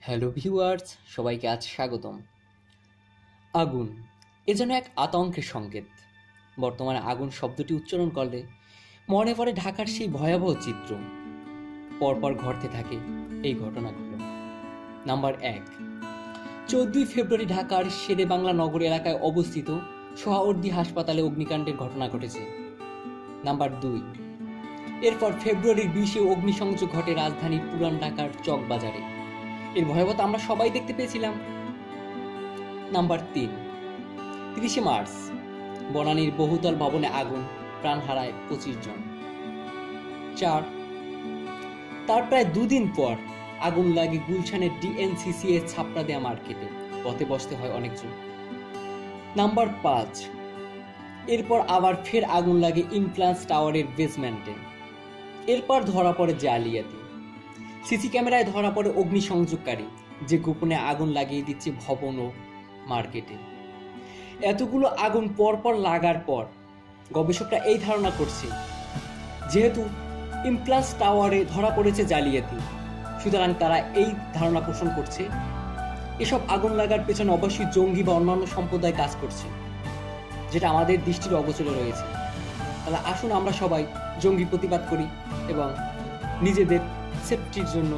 Hello viewers, সবাইকে আজ স্বাগতম। আগুন এ যেন এক আতঙ্কের সংকেত। বর্তমানে আগুন শব্দটি উচ্চারণ করলে মনে পড়ে ঢাকার সেই ভয়াবহ চিত্র। পরপর ঘটতে থাকে এই ঘটনাগুলো। নাম্বার ১, 14ই ফেব্রুয়ারি ঢাকার শেরে বাংলা নগর এলাকায় অবস্থিত সোহরাওয়ার্দী হাসপাতালে অগ্নিকাণ্ডের ঘটনা ঘটেছে। নাম্বার ২, এরপর ফেব্রুয়ারির 20-এ অগ্নিসংযোগ ঘটে রাজধানীর পুরান ঢাকার চকবাজারে। এর ভয়াবহতা আমরা সবাই দেখতে পেয়েছিলাম। নাম্বার ৩, 30শে মার্চ বনানীর বহুতল ভবনে আগুন, প্রাণ হারায় 25 জন। ৪, তার প্রায় দুদিন পর আগুন লাগে গুলশানের ডিএনসিসি এর ছাপড়া দেয়া মার্কেটে, পথে বসতে হয় অনেকজন। নাম্বার ৫, এরপর আবার ফের আগুন লাগে ইমপ্লান্স টাওয়ারের বেসমেন্টে। এরপর ধরা পড়ে জালিয়াতি। সিসি ক্যামেরায় ধরা পড়ে অগ্নিসংযোগকারী যে গোপনে আগুন লাগিয়ে দিচ্ছে ভবন ও মার্কেটে। এতগুলো আগুন পরপর লাগার পর গবেষকরা এই ধারণা করছে, যেহেতু ইমপ্লাস টাওয়ারে ধরা পড়েছে জালিয়াতি, সুতরাং তারা এই ধারণা পোষণ করছে এসব আগুন লাগার পেছনে অবশ্যই জঙ্গি বা অন্যান্য সম্প্রদায় কাজ করছে, যেটা আমাদের দৃষ্টির অগোচরে রয়েছে। তাহলে আসুন আমরা সবাই জঙ্গি প্রতিবাদ করি এবং নিজেদের সেফটির জন্য